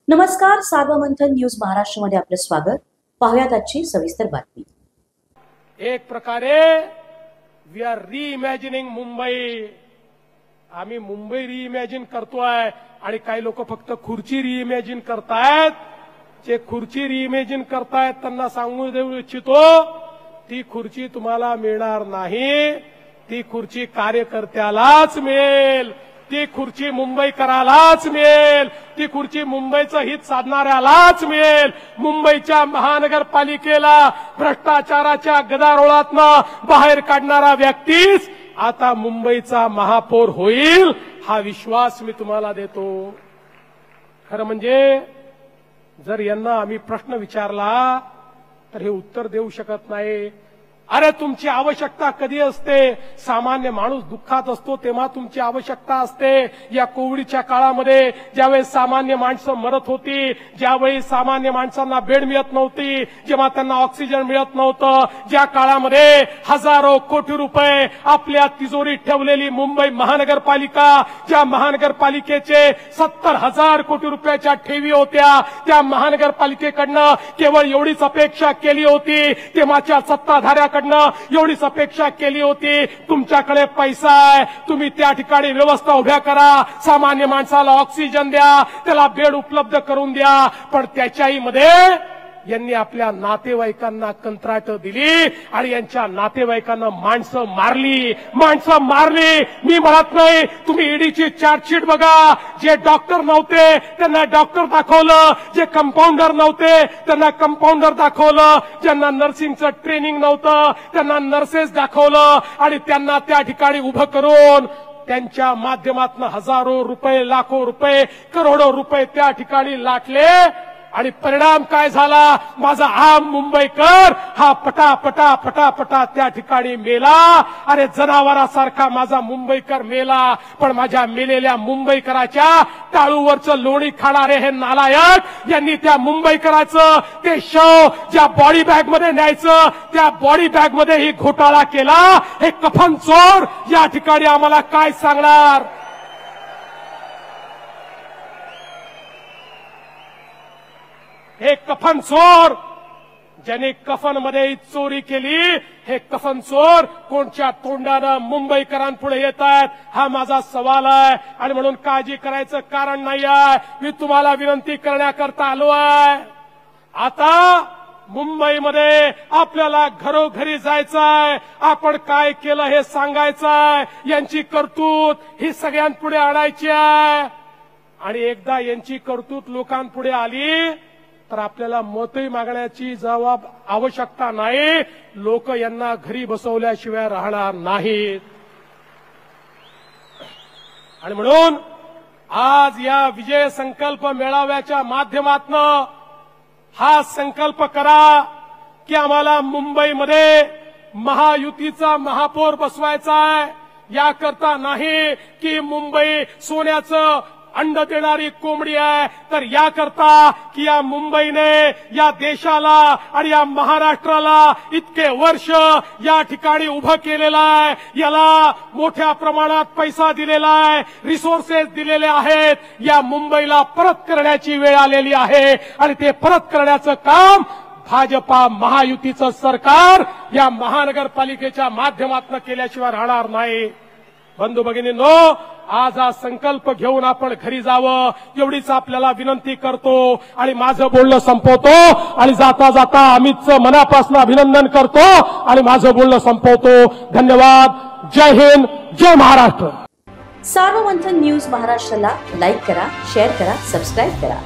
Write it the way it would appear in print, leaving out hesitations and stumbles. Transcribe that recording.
नमस्कार, सार्वमंथन न्यूज महाराष्ट्रमध्ये आपले स्वागत। पाहूयात आजची सविस्तर बातमी। एक प्रकारे वी आर रीइमॅजिनिंग मुंबई। आम्ही मुंबई रीइमॅजिन करतोय आणि काही लोक फक्त खुर्ची रीइमॅजिन करतायत। जे खुर्ची रीइमॅजिन करतायत त्यांना सांगू देऊ इच्छितो, ती खुर्ची तुम्हाला मिळणार नाही। ती खुर्ची कार्यकर्त्यालाच मिळेल, ती खुर्ची मुंबईकरालाच मिळेल, ती खुर्ची मुंबईचं हित साधणाऱ्यालाच मिळेल। मुंबईच्या महानगरपालिकेला भ्रष्टाचाराच्या गदारोळातनं बाहेर काढणारा व्यक्तीच आता मुंबईचा महापौर होईल, हा विश्वास मी तुम्हाला देतो। खरं म्हणजे जर यांना आम्ही प्रश्न विचारला तर हे उत्तर देऊ शकत नाही। अरे तुमची आवश्यकता कधी असते? सामान्य माणूस दुःखात असतो तेव्हा तुमची आवश्यकता असते। या कोविडच्या काळामध्ये ज्यावेळेस सामान्य माणसं मरत होती, ज्यावेळी सामान्य माणसांना बेड मिळत नव्हती, जेव्हा त्यांना ऑक्सिजन मिळत नव्हतं, ज्या काळामध्ये हजारो कोटी रुपये आपल्या तिजोरीत ठेवलेली मुंबई महानगरपालिका, ज्या महानगरपालिकेचे 70,000 कोटी रुपयाच्या ठेवी होत्या, त्या महानगरपालिकेकडनं केवळ एवढीच अपेक्षा केली होती, तेव्हाच्या सत्ताधाऱ्या एवढीच अपेक्षा केली होती, तुमच्याकडे पैसा आहे, तुम्ही त्या ठिकाणी व्यवस्था उभ्या करा, सामान्य माणसाला ऑक्सिजन द्या, त्याला बेड उपलब्ध करून द्या। पण त्याच्याही मध्ये यांनी आपल्या नातेवाईकांना कंत्राट दिली आणि यांच्या नातेवाईकांना माणसं मारली। मी म्हणत नाही, तुम्ही ईडीची चार्जशीट बघा। जे डॉक्टर नव्हते त्यांना डॉक्टर दाखवलं, जे कंपाऊंडर नव्हते त्यांना कंपाऊंडर दाखवलं, ज्यांना नर्सिंगचं ट्रेनिंग नव्हतं त्यांना नर्सेस दाखवलं आणि त्यांना त्या ठिकाणी उभं करून त्यांच्या माध्यमातून हजारो रुपये, लाखो रुपये, करोडो रुपये त्या ठिकाणी लाटले। आणि परिणाम काय झाला? माझा आम मुंबईकर हा पटा त्या ठिकाणी मेला। अरे जनावरासारखा माझा मुंबईकर मेला, पण माझ्या मेलेल्या मुंबईकराच्या टाळूवरचं लोणी खाणारे हे नालायक यांनी त्या मुंबईकराचं ते शव ज्या बॉडी बॅग मध्ये न्यायचं, त्या बॉडी बॅग मध्ये ही घोटाळा केला। हे कफन चोर या ठिकाणी आम्हाला काय सांगणार? हे कफन चोर ज्याने कफन मध्ये चोरी केली, हे कफन चोर कोणत्या तोंडानं मुंबईकरांपुढे येत आहेत, हा माझा सवाल आहे। आणि म्हणून काळजी करायचं कारण नाही आहे, मी तुम्हाला विनंती करण्याकरता आलो आहे। आता मुंबईमध्ये आपल्याला घरोघरी जायचंय, आपण काय केलं हे सांगायचंय, यांची करतूत ही सगळ्यांपुढे आणायची आहे। आणि एकदा यांची करतूत लोकांपुढे आली तर आपल्याला मतही मागण्याची आवश्यकता नाही। लोक यांना घरी बसवल्याशिवाय राहणार नाहीत। आणि म्हणून आज या विजय संकल्प मेळाव्याच्या माध्यमातून हा संकल्प करा की आम्हाला मुंबईमध्ये महायुतीचा महापौर बसवायचा आहे। याकरता नाही की मुंबई सोन्याचं अंड देणारी कोंबडी आहे, तर याकरता की या मुंबईने या देशाला आणि या महाराष्ट्राला इतके वर्ष या ठिकाणी उभं केलेलं आहे, याला मोठ्या प्रमाणात पैसा दिलेला आहे, रिसोर्सेस दिलेले आहेत। या मुंबईला परत करण्याची वेळ आलेली आहे आणि ते परत करण्याचं काम भाजपा महायुतीचं सरकार या महानगरपालिकेच्या माध्यमातून केल्याशिवाय राहणार नाही। बंधू भगिनींनो, आज हा संकल्प घेऊन आपण घरी जावं एवढीच आपल्याला विनंती करतो आणि माझं बोलणं संपवतो आणि जाता जाता अमितचं मनापासून अभिनंदन करतो आणि माझं बोलणं संपवतो। धन्यवाद। जय हिंद, जय महाराष्ट्र। सार्वमंथन न्यूज महाराष्ट्राला लाईक करा, शेअर करा, सबस्क्राईब करा।